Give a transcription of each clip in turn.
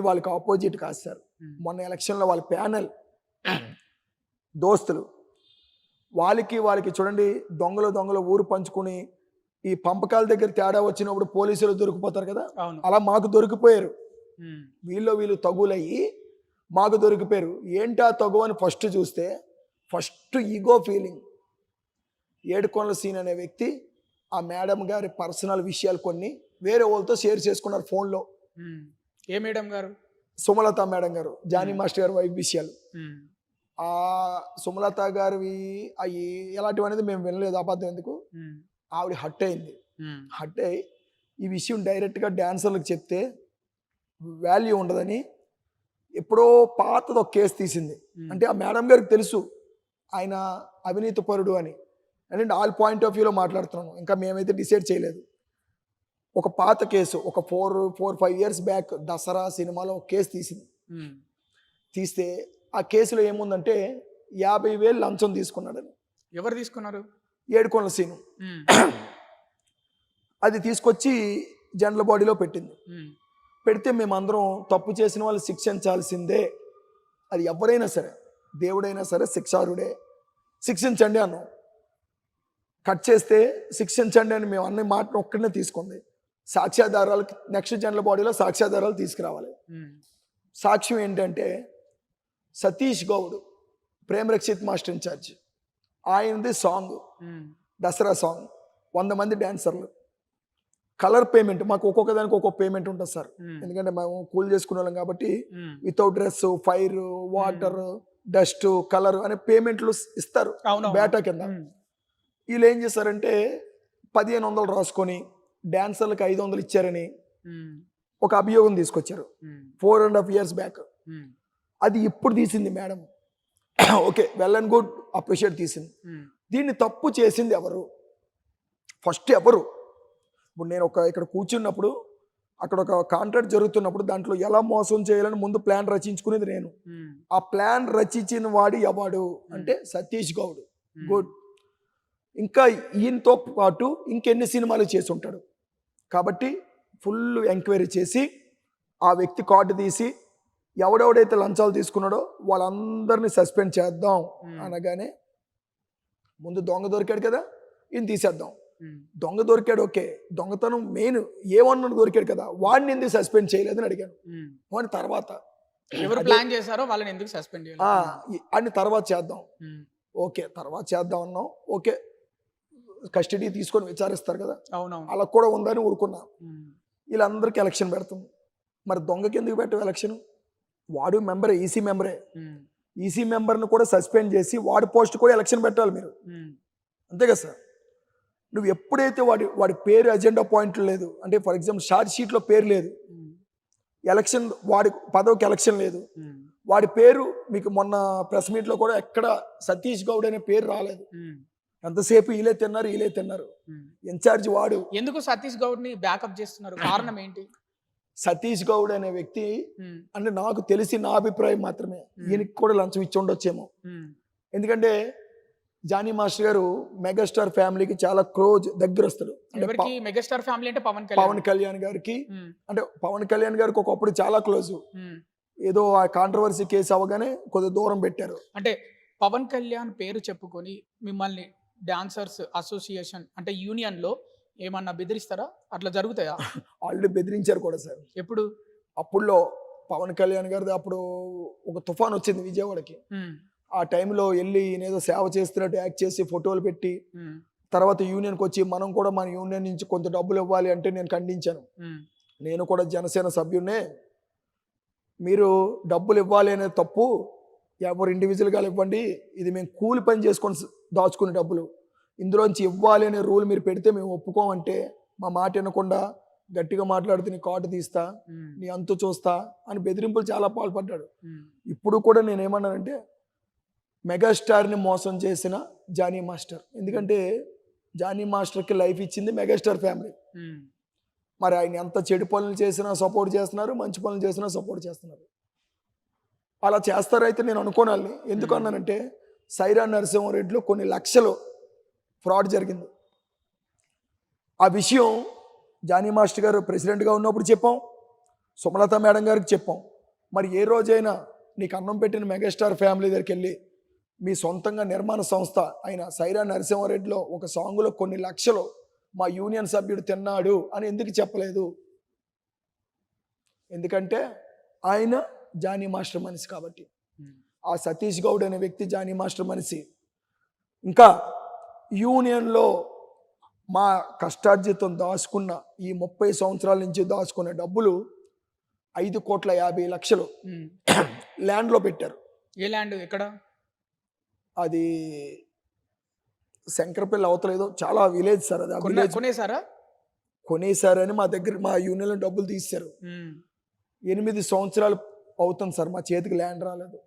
వాళ్ళకి ఆపోజిట్ కాదు సార్. మొన్న ఎలక్షన్లో వాళ్ళ ప్యానెల్ దోస్తులు వాళ్ళకి చూడండి, దొంగలు ఊరు పంచుకుని ఈ పంపకాల దగ్గర తేడా వచ్చినప్పుడు పోలీసులు దొరికిపోతారు కదా, అలా మాకు దొరికిపోయారు. వీళ్ళు తగులయ్యి మాకు దొరికిపోయారు. ఏంటా తగు అని ఫస్ట్ ఈగో ఫీలింగ్. ఏడుకొండల సీన్ అనే వ్యక్తి ఆ మేడం గారి పర్సనల్ విషయాలు కొన్ని వేరే వాళ్ళతో షేర్ చేసుకున్నారు ఫోన్లో. ఏ మేడం గారు? సుమలత మేడం గారు, జానీ మాస్టర్ గారు వైఫ్ విషయాలు. ఆ సుమలత గారివి అవి ఎలాంటివి అనేది మేము వినలేదు, అబద్ధం ఎందుకు. ఆవిడ హట్ అయ్యి ఈ విషయం డైరెక్ట్గా డాన్సర్లకు చెప్తే వాల్యూ ఉండదని ఎప్పుడో పాతది ఒక కేసు తీసింది. అంటే ఆ మేడం గారికి తెలుసు ఆయన అవినీతి పరుడు అని. అంటే ఆల్ పాయింట్ ఆఫ్ వ్యూలో మాట్లాడుతున్నాను, ఇంకా మేమైతే డిసైడ్ చేయలేదు. ఒక పాత కేసు, ఒక 4-5 years బ్యాక్ దసరా సినిమాలో ఒక కేసు తీస్తే ఆ కేసులో ఏముందంటే 50,000 లంచం తీసుకున్నాడని. ఎవరు తీసుకున్నారు? ఏడుకొండల సీను. అది తీసుకొచ్చి జనరల్ బాడీలో పెడితే మేమందరం తప్పు చేసిన వాళ్ళు శిక్షించాల్సిందే, అది ఎవరైనా సరే, దేవుడైనా సరే శిక్షారుడే, శిక్షించండి అన్నాం. కట్ చేస్తే శిక్షించండి అని మేము అన్ని మాటలు ఒక్కడనే తీసుకుంది. సాక్ష్యాధారాలకి నెక్స్ట్ జనరల్ బాడీలో సాక్ష్యాధారాలు తీసుకురావాలి. సాక్ష్యం ఏంటంటే సతీష్ గౌడ్, ప్రేమ్ రక్షిత్ మాస్టర్ ఇన్ఛార్జ్, ఆయనది సాంగ్, దసరా సాంగ్, 100 మంది డాన్సర్లు. కలర్ పేమెంట్ మాకు ఒక్కొక్క దానికి ఒక్కొక్క పేమెంట్ ఉంటుంది సార్, ఎందుకంటే మేము కూల్ చేసుకునే వాళ్ళం కాబట్టి without dress, fire, water, dust, colour అనే పేమెంట్లు ఇస్తారు బేటా కింద. వీళ్ళు ఏం చేస్తారంటే 1500 రాసుకొని డాన్సర్లకు 500 ఇచ్చారని ఒక అభియోగం తీసుకొచ్చారు 4.5 years బ్యాక్. అది ఇప్పుడు తీసింది madam. Okay, well and good, appreciate తీసింది. దీన్ని తప్పు చేసింది ఎవరు? ఫస్ట్ ఎవరు? ఇప్పుడు నేను ఇక్కడ కూర్చున్నప్పుడు అక్కడ ఒక కాంట్రాక్ట్ జరుగుతున్నప్పుడు దాంట్లో ఎలా మోసం చేయాలని ముందు ప్లాన్ రచించుకునేది నేను. ఆ ప్లాన్ రచించిన వాడు ఎవడు అంటే సతీష్ గౌడ్. గుడ్. ఇంకా ఈయనతో పాటు ఇంకెన్ని సినిమాలు చేసి ఉంటాడు కాబట్టి ఫుల్ ఎంక్వైరీ చేసి ఆ వ్యక్తి కార్డు తీసి ఎవడెవడైతే లంచాలు తీసుకున్నాడో వాళ్ళందరినీ సస్పెండ్ చేద్దాం అనగానే ముందు దొంగ దొరికాడు కదా, ఈయన తీసేద్దాం. దొంగ దొరికాడు, ఓకే, దొంగతనం మెయిన్ ఏమన్నా దొరికాడు కదా, వాడిని ఎందుకు సస్పెండ్ చేయలేదని అడిగాను. వాడిని తర్వాత ఎవరు ప్లాన్ చేశారో వాళ్ళని ఎందుకు సస్పెండ్ చేయాలి అని తర్వాత చేద్దాం. ఓకే, తర్వాత చేద్దాం అన్నాం. ఓకే, కస్టడీ తీసుకొని విచారిస్తారు కదా, అలా కూడా ఉందని ఊరుకున్నా. వీళ్ళందరికీ ఎలక్షన్ పెడతాం. మరి దొంగకి ఎందుకు పెట్టావు ఎలక్షన్? వాడు మెంబరే, ఈసీ మెంబరే. ఈసీ మెంబర్ని కూడా సస్పెండ్ చేసి వాడి పోస్ట్ కూడా ఎలక్షన్ పెట్టాలి మీరు, అంతే కదా సార్. నువ్వు ఎప్పుడైతే వాడి పేరు అజెండా పాయింట్లు లేదు అంటే, ఫర్ ఎగ్జాంపుల్ షార్ట్ షీట్లో పేరు లేదు, ఎలక్షన్ వాడి పదవికి ఎలక్షన్ లేదు, వాడి పేరు మీకు మొన్న ప్రెస్ మీట్లో కూడా ఎక్కడ సతీష్ గౌడ్ అనే పేరు రాలేదు. ఎంతసేపు వీలే తిన్నారు. ఇన్ఛార్జ్ వాడు. ఎందుకు సతీష్ గౌడ్ ని బ్యాకప్ చేస్తున్నారు? కారణం ఏంటి? సతీష్ గౌడ్ అనే వ్యక్తి అంటే నాకు తెలిసి, నా అభిప్రాయం మాత్రమే, ఈయనకి కూడా లంచం ఇచ్చి ఉండొచ్చేమో. ఎందుకంటే జానీ మాస్టర్ గారు మెగాస్టార్ ఫ్యామిలీకి చాలా క్లోజ్, దగ్గరస్తుడు. మెగాస్టార్ ఫ్యామిలీ అంటే పవన్ కళ్యాణ్ గారికి, అంటే పవన్ కళ్యాణ్ గారికి ఒకప్పుడు చాలా క్లోజ్. ఏదో ఆ కాంట్రవర్సీ కేసు అవగానే కొద్దిగా దూరం పెట్టారు. అంటే పవన్ కళ్యాణ్ పేరు చెప్పుకొని మిమ్మల్ని డాన్సర్స్ అసోసియేషన్ అంటే యూనియన్ లో ఏమన్నా బెదిరిస్తారా? అట్లా జరుగుతాయా? ఆల్రెడీ బెదిరించారు కూడా సార్. ఎప్పుడు? అప్పుడులో పవన్ కళ్యాణ్ గారిది అప్పుడు ఒక తుఫాన్ వచ్చింది విజయవాడకి. ఆ టైంలో వెళ్ళి ఏదో సేవ చేస్తున్నట్టు యాక్ట్ చేసి ఫోటోలు పెట్టి తర్వాత యూనియన్కి వచ్చి మనం కూడా మన యూనియన్ నుంచి కొంత డబ్బులు ఇవ్వాలి అంటే నేను ఖండించాను. నేను కూడా జనసేన సభ్యున్నే, మీరు డబ్బులు ఇవ్వాలి అనేది తప్పు, ఎవరు ఇండివిజువల్గా ఇవ్వండి, ఇది మేము కూలి పని చేసుకొని దాచుకునే డబ్బులు, ఇందులోంచి ఇవ్వాలి అనే రూల్ మీరు పెడితే మేము ఒప్పుకోమంటే మా మాట వినకుండా గట్టిగా మాట్లాడితే నీ కార్డు తీస్తా, నీ అంతు చూస్తా అని బెదిరింపులు చాలా పాల్పడ్డాడు. ఇప్పుడు కూడా నేనేమన్నానంటే మెగాస్టార్ని మోసం చేసిన జానీ మాస్టర్, ఎందుకంటే జానీ మాస్టర్కి లైఫ్ ఇచ్చింది మెగాస్టార్ ఫ్యామిలీ. మరి ఆయన ఎంత చెడు పనులు చేసినా సపోర్ట్ చేస్తున్నారు, మంచి పనులు చేసినా సపోర్ట్ చేస్తున్నారు. అలా చేస్తారైతే నేను అనుకోనాలి. ఎందుకు అన్నానంటే సైరా నరసింహారెడ్డిలో కొన్ని లక్షలు ఫ్రాడ్ జరిగింది. ఆ విషయం జానీ మాస్టర్ గారు ప్రెసిడెంట్గా ఉన్నప్పుడు చెప్పాం, సుమలత మేడం గారికి చెప్పాం. మరి ఏ రోజైనా నీకు అన్నం పెట్టిన మెగాస్టార్ ఫ్యామిలీ దగ్గరికి వెళ్ళి మీ సొంతంగా నిర్మాణ సంస్థ అయిన సైరా నరసింహారెడ్డిలో ఒక సాంగులో కొన్ని లక్షలు మా యూనియన్ సభ్యుడు తిన్నాడు అని ఎందుకు చెప్పలేదు? ఎందుకంటే ఆయన జానీ మాస్టర్ మనిషి కాబట్టి. ఆ సతీష్ గౌడ్ అనే వ్యక్తి జానీ మాస్టర్ మనిషి. ఇంకా యూనియన్లో మా కష్టార్జితం దాచుకున్న ఈ 30 సంవత్సరాల నుంచి దాచుకున్న డబ్బులు 5,50,00,000 ల్యాండ్లో పెట్టారు. ఏ ల్యాండ్ ఎక్కడ? అది శంకరపల్లి అవతలేదో చాలా విలేజ్ సార్. అది కొనేసారా? కొనేసారని మా దగ్గర మా యూనియన్లో డబ్బులు తీశారు. 8 సంవత్సరాలు అవుతుంది సార్ మా చేతికి ల్యాండ్ రాలేదు.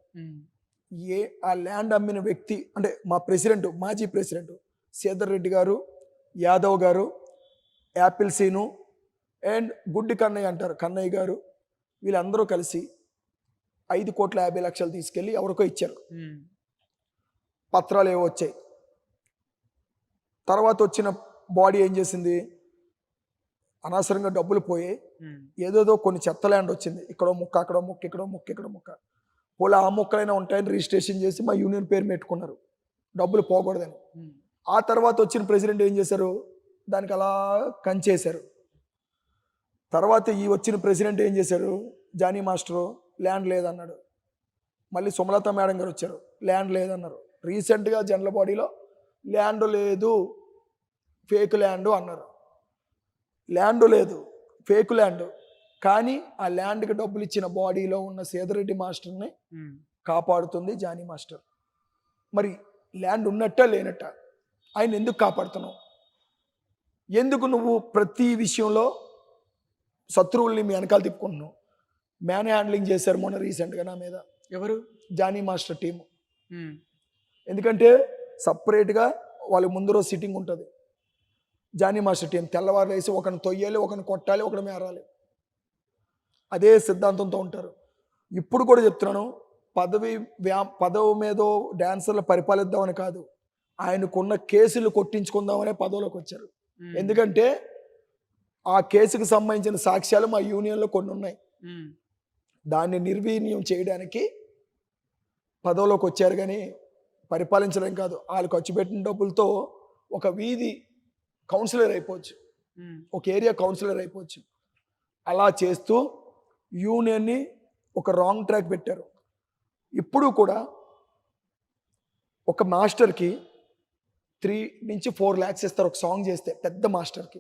ఆ ల్యాండ్ అమ్మిన వ్యక్తి అంటే మా ప్రెసిడెంట్, మాజీ ప్రెసిడెంట్ సేదర్ రెడ్డి గారు, యాదవ్ గారు, యాపిల్ సీను అండ్ గుడ్డి కన్నయ్య అంటారు, కన్నయ్య గారు, వీళ్ళందరూ కలిసి 5,50,00,000 తీసుకెళ్ళి ఎవరికో ఇచ్చారు. పత్రాలు ఏవో వచ్చాయి. తర్వాత వచ్చిన బాడీ ఏం చేసింది? అనవసరంగా డబ్బులు పోయి ఏదేదో కొన్ని చెత్త ల్యాండ్ వచ్చింది. ఇక్కడో ముక్క, అక్కడో ముక్క, ఇక్కడో ముక్క, ఇక్కడో ముక్క. పోలే ఆ ముక్కలైనా ఉంటాయని రిజిస్ట్రేషన్ చేసి మా యూనియన్ పేరు పెట్టుకున్నారు, డబ్బులు పోకూడదని. ఆ తర్వాత వచ్చిన ప్రెసిడెంట్ ఏం చేశారు? దానికి అలా కంచేశారు. తర్వాత ఈ వచ్చిన ప్రెసిడెంట్ ఏం చేశారు? జానీ మాస్టరు ల్యాండ్ లేదన్నాడు. మళ్ళీ సుమలత మేడం గారు వచ్చారు, ల్యాండ్ లేదన్నారు. రీసెంట్గా జనరల్ బాడీలో ల్యాండ్ లేదు, ఫేక్ ల్యాండ్ అన్నారు. ల్యాండ్ లేదు, ఫేక్ ల్యాండ్. కానీ ఆ ల్యాండ్కి డబ్బులు ఇచ్చిన బాడీలో ఉన్న సేదరెడ్డి మాస్టర్ని కాపాడుతుంది జానీ మాస్టర్. మరి ల్యాండ్ ఉన్నట్ట లేనట్ట? ఆయన ఎందుకు కాపాడుతున్నావు? ఎందుకు నువ్వు ప్రతి విషయంలో శత్రువుల్ని మీ వెనకాల తిప్పుకుంటున్నావు? మ్యాన్ హ్యాండ్లింగ్ చేశారు మొన్న రీసెంట్గా నా మీద. ఎవరు? Jani master team. ఎందుకంటే సపరేట్గా వాళ్ళకి ముందు రోజు సిట్టింగ్ ఉంటుంది. జానీ మాస్టర్ టీం తెల్లవారు వేసి ఒకరిని తొయ్యాలి, ఒకరిని కొట్టాలి, ఒకరిని మేరాలి. అదే సిద్ధాంతంతో ఉంటారు. ఇప్పుడు కూడా చెప్తున్నాను, పదవి మీద డాన్సర్లు పరిపాలిద్దామని కాదు, ఆయనకున్న కేసులు కొట్టించుకుందామనే పదవిలోకి వచ్చారు. ఎందుకంటే ఆ కేసుకు సంబంధించిన సాక్ష్యాలు మా యూనియన్లో కొన్ని ఉన్నాయి. దాన్ని నిర్వీర్యం చేయడానికి పదవిలోకి వచ్చారు, కానీ పరిపాలించడం కాదు. వాళ్ళు ఖర్చు పెట్టిన డబ్బులతో ఒక వీధి కౌన్సిలర్ అయిపోవచ్చు, ఒక ఏరియా కౌన్సిలర్ అయిపోవచ్చు. అలా చేస్తూ యూనియన్ని ఒక రాంగ్ ట్రాక్ పెట్టారు. ఇప్పుడు కూడా ఒక మాస్టర్కి 3 నుంచి 4 lakhs ఇస్తారు ఒక సాంగ్ చేస్తే, పెద్ద మాస్టర్కి.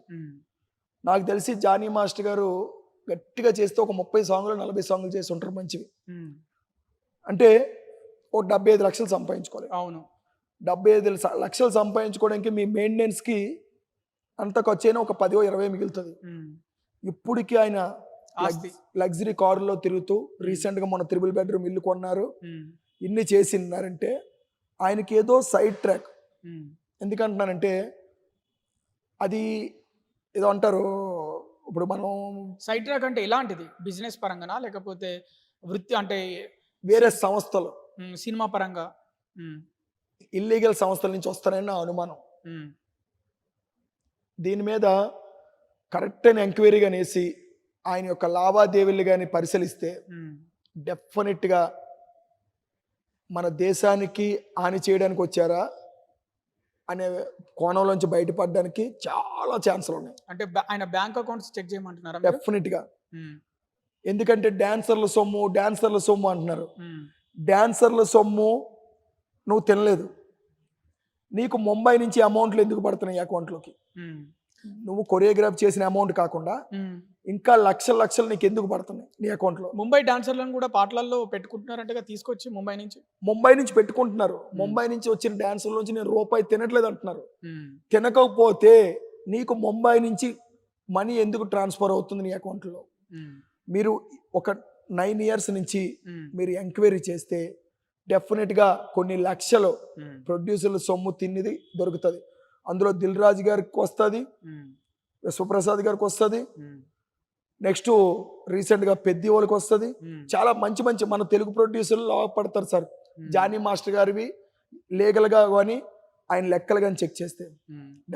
నాకు తెలిసి జానీ మాస్టర్ గారు గట్టిగా చేస్తే ఒక 30 సాంగ్లు 40 సాంగ్లు చేసి ఉంటారు మంచివి. అంటే ఓ 75 లక్షలు సంపాదించుకోవాలి. అవును, 75 లక్షలు సంపాదించుకోవడానికి మీ మెయింటెనెన్స్కి అంత ఖర్చు అయినా ఒక 10-20 మిగులుతుంది. ఇప్పటికి ఆయన లగ్జరీ కారులో తిరుగుతూ రీసెంట్గా మన 3 bedroom ఇల్లు కొన్నారు. ఇన్ని చేసినారంటే ఆయనకి ఏదో సైడ్ ట్రాక్. ఎందుకంటున్నానంటే అది ఏదో అంటారు, ఇప్పుడు మనం సైడ్ ట్రాక్ అంటే ఎలాంటిది? బిజినెస్ పరంగానా లేకపోతే వృత్తి అంటే వేరే సంస్థలు సినిమా పరంగా ఇల్లీగల్ సంస్థల నుంచి వస్తారని నా అనుమానం. దీని మీద కరెక్ట్ అయిన ఎంక్వైరీ అనేసి ఆయన యొక్క లావాదేవీలు కానీ పరిశీలిస్తే డెఫినెట్గా మన దేశానికి హాని చేయడానికి వచ్చారా అనే కోణంలోంచి బయటపడడానికి చాలా ఛాన్సులు ఉన్నాయి. అంటే ఆయన బ్యాంక్ అకౌంట్స్ చెక్ చేయమంటున్నారా? డెఫినెట్గా. ఎందుకంటే డాన్సర్ల సొమ్ము అంటున్నారు. డాన్సర్ల సొమ్ము నువ్వు తినలేదు, నీకు ముంబై నుంచి అమౌంట్లు ఎందుకు పడుతున్నాయి అకౌంట్లోకి? నువ్వు కొరియోగ్రాఫ్ చేసిన అమౌంట్ కాకుండా ఇంకా లక్షలు నీకు ఎందుకు పడుతున్నాయి నీ అకౌంట్లో? ముంబై డాన్సర్లను కూడా పాటలలో పెట్టుకుంటున్నారంటగా తీసుకొచ్చి ముంబై నుంచి పెట్టుకుంటున్నారు. ముంబై నుంచి వచ్చిన డాన్సర్ల నుంచి నేను రూపాయి తినట్లేదు అంటున్నారు. తినకపోతే నీకు ముంబై నుంచి మనీ ఎందుకు ట్రాన్స్ఫర్ అవుతుంది నీ అకౌంట్లో? మీరు ఒక 9 years నుంచి మీరు ఎంక్వైరీ చేస్తే డెఫినెట్గా కొన్ని లక్షలు ప్రొడ్యూసర్ల సొమ్ము తిన్నది దొరుకుతుంది. అందులో దిల్ రాజు గారికి వస్తుంది, విశ్వప్రసాద్ గారికి వస్తుంది, నెక్స్ట్ రీసెంట్గా పెద్ది వాళ్ళకి వస్తుంది. చాలా మంచి మన తెలుగు ప్రొడ్యూసర్లు లాభపడతారు సార్. జానీ మాస్టర్ గారివి లీగల్గా కానీ ఆయన లెక్కలు కానీ చెక్ చేస్తే